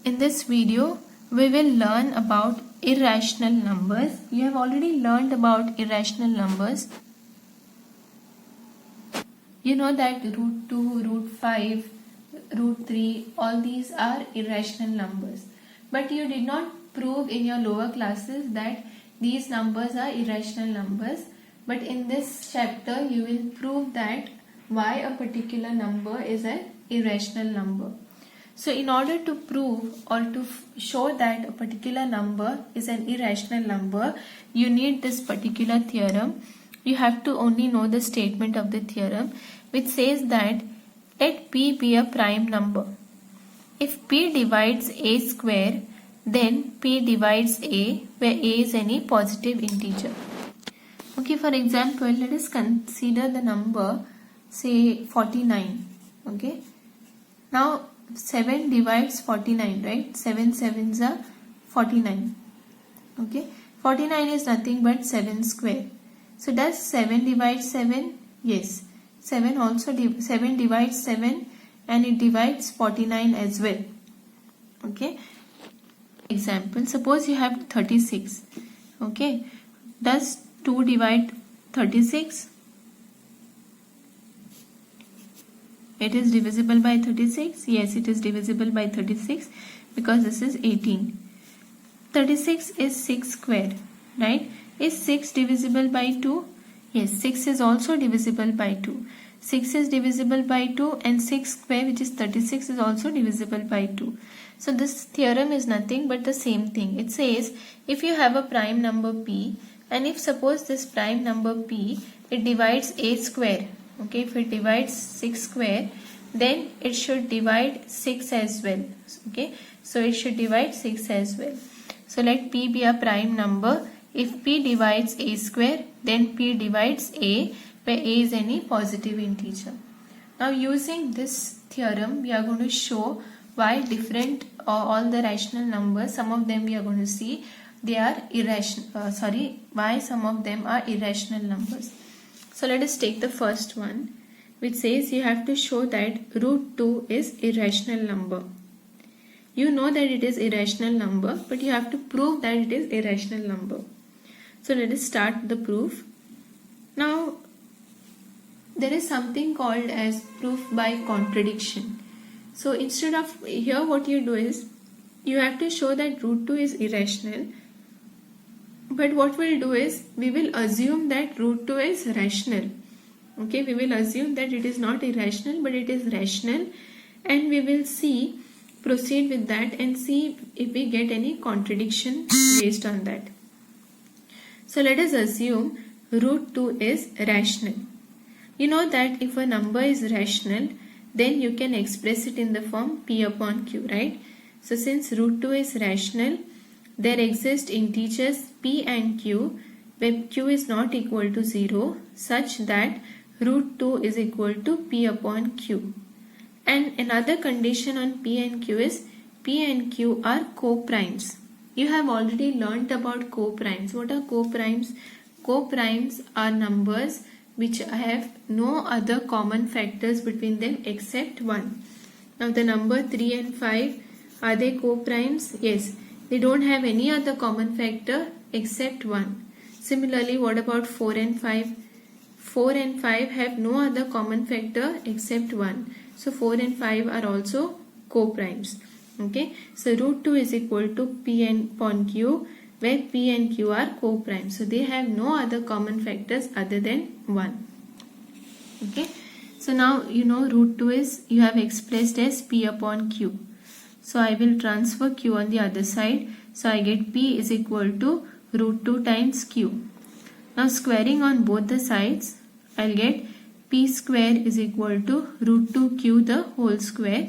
In this video, we will learn about irrational numbers. You have already learned about irrational numbers. You know that root 2, root 5, root 3, all these are irrational numbers. But you did not prove in your lower classes that these numbers are irrational numbers. But in this chapter, you will prove that why a particular number is an irrational number. So in order to prove or to show that a particular number is an irrational number, you need this particular theorem. You have to only know the statement of the theorem, which says that let p be a prime number. If p divides a square, then p divides a, where a is any positive integer. Okay, for example, let us consider the number, say 49. Okay, now 7 divides 49, right? 7 sevens are 49. Okay, 49 is nothing but 7 square. So does 7 divide 7? Yes. 7 divides 7 and it divides 49 as well. Okay. Example, suppose you have 36. Okay. Does 2 divide 36? It is divisible by 36. Yes, it is divisible by 36 because this is 18. 36 is 6 square, right? Is 6 divisible by 2? Yes, 6 is also divisible by 2. 6 is divisible by 2 and 6 square, which is 36, is also divisible by 2. So this theorem is nothing but the same thing. It says if you have a prime number p and if suppose this prime number p, it divides a square. Okay, if it divides 6 square, then it should divide 6 as well. Okay, so it should divide 6 as well. So let p be a prime number. If p divides a square, then p divides a, where a is any positive integer. Now using this theorem, we are going to show why different all the rational numbers, some of them we are going to see they are irrational. Why some of them are irrational numbers. So let us take the first one, which says you have to show that root 2 is irrational number. You know that it is irrational number, but you have to prove that it is irrational number. So let us start the proof. Now there is something called as proof by contradiction. So instead of here, what you do is you have to show that root 2 is irrational. But what we'll do is we will assume that root 2 is rational. Okay, we will assume that it is not irrational but it is rational, and we will proceed with that and see if we get any contradiction based on that. So let us assume root 2 is rational. You know that if a number is rational, then you can express it in the form p upon q, right? So since root 2 is rational, there exist integers p and q where q is not equal to 0 such that root 2 is equal to p upon q. And another condition on p and q is p and q are co-primes. You have already learnt about co-primes. What are co-primes? Co-primes are numbers which have no other common factors between them except 1. Now the number 3 and 5, are they co-primes? Yes. They don't have any other common factor except 1. Similarly, what about 4 and 5? 4 and 5 have no other common factor except 1. So 4 and 5 are also co-primes. Okay. So root 2 is equal to p upon q, where p and q are co-primes. So they have no other common factors other than 1. Okay. So now you know root 2 is you have expressed as p upon q. So I will transfer q on the other side. So I get p is equal to root 2 times q. Now squaring on both the sides, I'll get p square is equal to root 2q the whole square.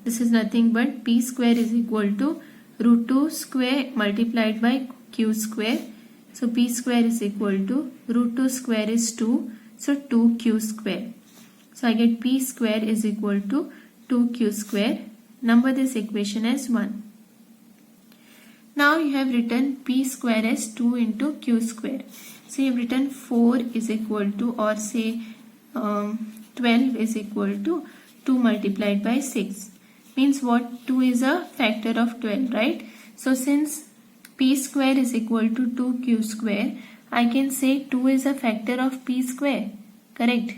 This is nothing but p square is equal to root 2 square multiplied by q square. So p square is equal to root 2 square is 2. So 2q square. So I get p square is equal to 2q square. Number this equation as 1. Now you have written p square as 2 into q square. So you have written 4 is equal to, or say 12 is equal to 2 multiplied by 6. means what? 2 is a factor of 12, right? So since p square is equal to 2q square, I can say 2 is a factor of p square, correct?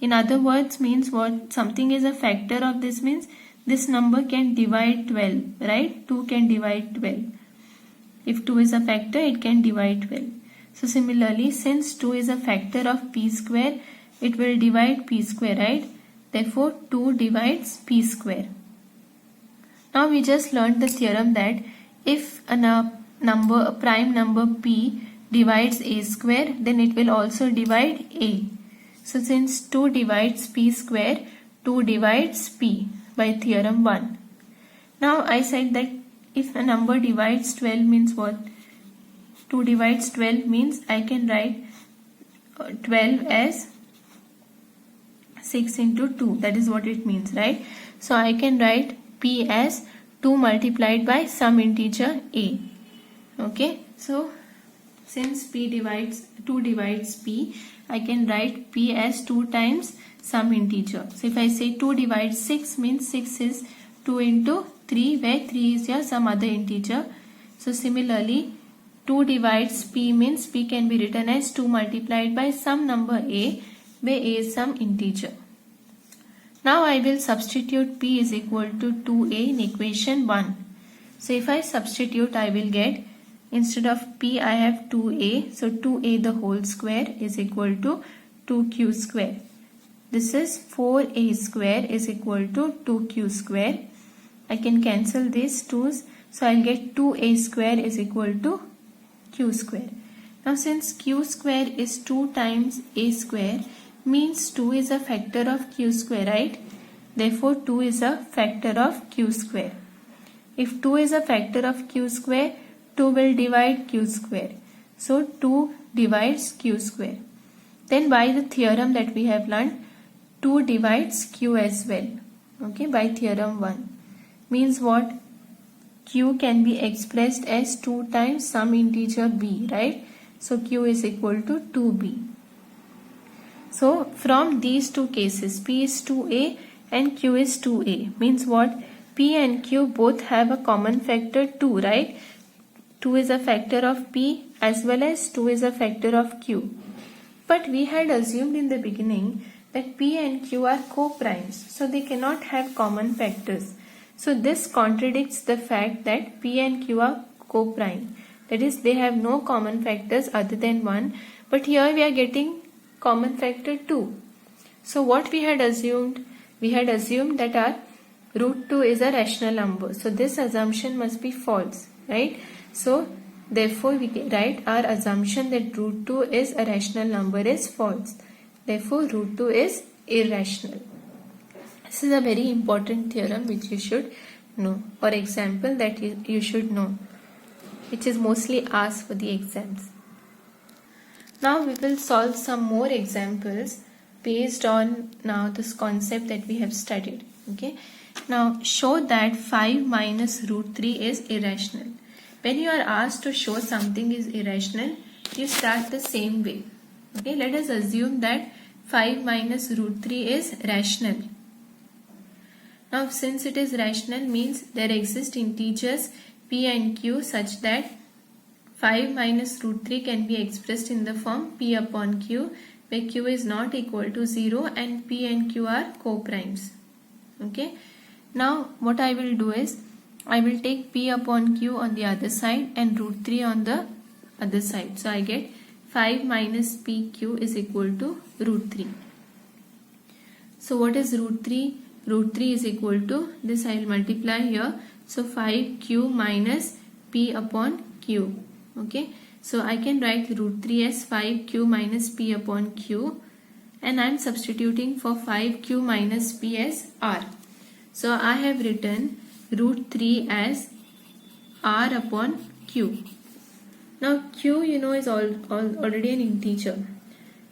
In other words, means what? Something is a factor of this means this number can divide 12, right? 2 can divide 12. If 2 is a factor, it can divide 12. So similarly, since 2 is a factor of p square, it will divide p square, right? Therefore, 2 divides p square. Now we just learned the theorem that if a prime number p divides a square, then it will also divide a. So since 2 divides p square, 2 divides p by theorem 1. Now I said that if a number divides 12 means what? 2 divides 12 means I can write 12 as 6 into 2. That is what it means, right? So I can write p as 2 multiplied by some integer a. Okay, so since 2 divides p, I can write p as 2 times some integer. So if I say 2 divides 6 means 6 is 2 into 3, where 3 is your some other integer. So similarly, 2 divides p means p can be written as 2 multiplied by some number a, where a is some integer. Now I will substitute p is equal to 2a in equation 1. So if I substitute, I will get, instead of p I have 2a, so 2a the whole square is equal to 2q square. This is 4a square is equal to 2q square. I can cancel these 2's, so I'll get 2a square is equal to q square. Now since q square is 2 times a square, means 2 is a factor of q square, right? Therefore 2 is a factor of q square. If 2 is a factor of q square, 2 will divide q square. So 2 divides q square. Then by the theorem that we have learned, 2 divides q as well. Okay, by theorem 1. Means what? Q can be expressed as 2 times some integer b, right? So q is equal to 2b. So from these two cases, p is 2a and q is 2a, means what? P and q both have a common factor 2, right? 2 is a factor of p as well as 2 is a factor of q. But we had assumed in the beginning that p and q are co-primes, so they cannot have common factors. So this contradicts the fact that p and q are co-prime. That is, they have no common factors other than 1. But here we are getting common factor 2. So what we had assumed? We had assumed that our root 2 is a rational number. So this assumption must be false, right? So therefore we write our assumption that root 2 is a rational number is false. Therefore root 2 is irrational. This is a very important theorem which you should know, or example that you should know, which is mostly asked for the exams. Now we will solve some more examples based on now this concept that we have studied. Okay. Now show that 5 minus root 3 is irrational. When you are asked to show something is irrational, you start the same way. Okay. Let us assume that 5 minus root 3 is rational. Now since it is rational means there exist integers p and q such that 5 minus root 3 can be expressed in the form p upon q, where q is not equal to 0 and p and q are co-primes. Okay. Now what I will do is I will take p upon q on the other side and root 3 on the other side. So I get 5 minus pq is equal to root 3. So what is root 3? Root 3 is equal to this, I will multiply here. So 5q minus p upon q. Okay. So I can write root 3 as 5q minus p upon q, and I am substituting for 5q minus p as r. So I have written root 3 as r upon q. Now q is already an integer.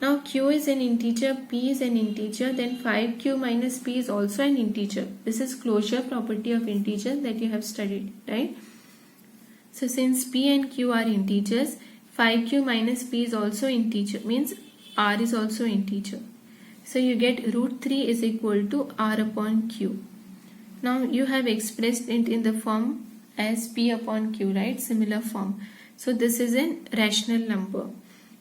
Now q is an integer, p is an integer, then 5q minus p is also an integer. This is closure property of integer that you have studied, right? So since p and q are integers, 5q minus p is also integer, means r is also integer. So you get root 3 is equal to r upon q. Now you have expressed it in the form as P upon Q, right? Similar form. So this is a rational number.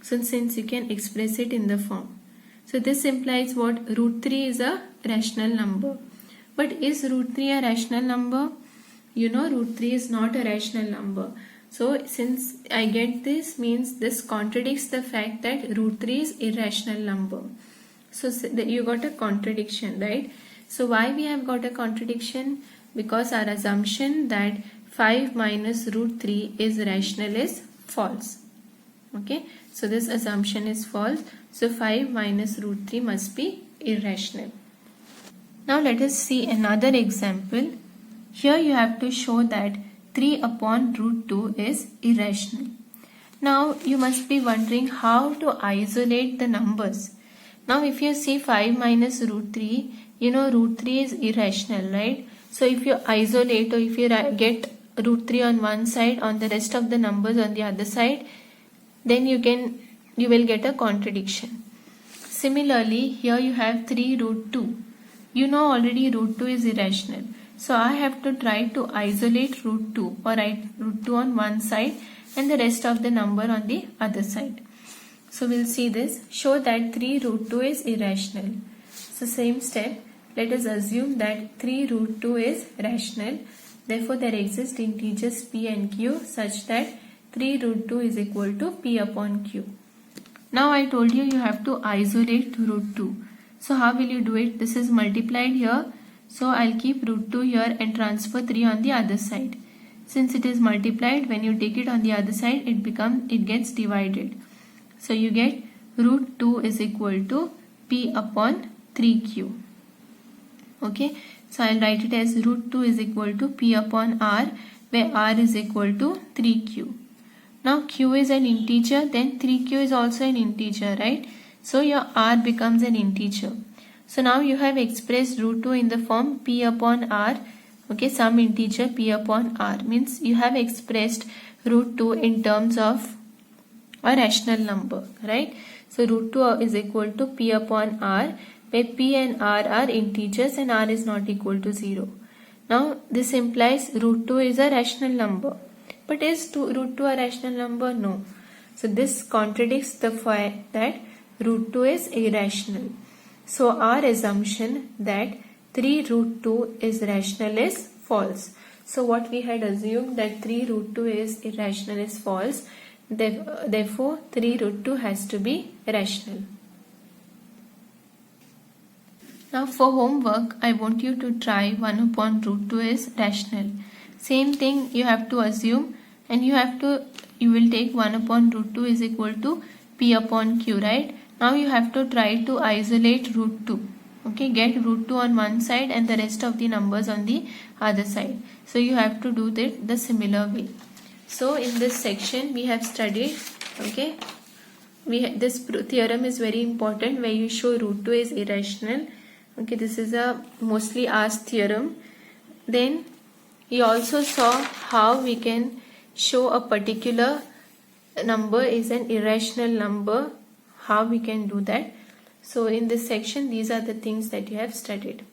So since you can express it in the form. So this implies what? Root 3 is a rational number. But is root 3 a rational number? You know root 3 is not a rational number. So since I get this, means this contradicts the fact that root 3 is irrational number. So you got a contradiction, right? So why we have got a contradiction? Because our assumption that 5 minus root 3 is rational is false. Okay, so this assumption is false. So 5 minus root 3 must be irrational. Now let us see another example. Here you have to show that 3 upon root 2 is irrational. Now you must be wondering how to isolate the numbers. Now if you see 5 minus root 3, you know root 3 is irrational, right? So if you isolate, or if you get root 3 on one side, on the rest of the numbers on the other side, then you will get a contradiction. Similarly, here you have 3 root 2. You know already root 2 is irrational. So I have to try to isolate root 2, or write root 2 on one side and the rest of the number on the other side. So we'll see this. Show that 3 root 2 is irrational. So same step. Let us assume that 3 root 2 is rational. Therefore there exist integers p and q such that 3 root 2 is equal to p upon q. Now I told you have to isolate root 2. So how will you do it? This is multiplied here. So I'll keep root 2 here and transfer 3 on the other side. Since it is multiplied, when you take it on the other side, it gets divided. So you get root 2 is equal to p upon 3q. Okay, so I'll write it as root 2 is equal to p upon r, where r is equal to 3q. Now q is an integer, then 3q is also an integer, right? So your r becomes an integer. So now you have expressed root 2 in the form p upon r, okay, some integer p upon r, means you have expressed root 2 in terms of a rational number, right? So root 2 is equal to p upon r, where p and r are integers and r is not equal to 0. Now this implies root 2 is a rational number. But is root 2 a rational number? No. So this contradicts the fact that root 2 is irrational. So our assumption that 3 root 2 is rational is false. So what we had assumed that 3 root 2 is irrational is false. Therefore 3 root 2 has to be rational. Now for homework, I want you to try 1 upon root 2 is rational. Same thing you have to assume, and you will take 1 upon root 2 is equal to p upon q, right? Now you have to try to isolate root 2. Okay, get root 2 on one side and the rest of the numbers on the other side. So you have to do that the similar way. So in this section we have studied, okay, this theorem is very important where you show root 2 is irrational. Okay, this is a mostly asked theorem. Then we also saw how we can show a particular number is an irrational number, how we can do that. So in this section, these are the things that you have studied.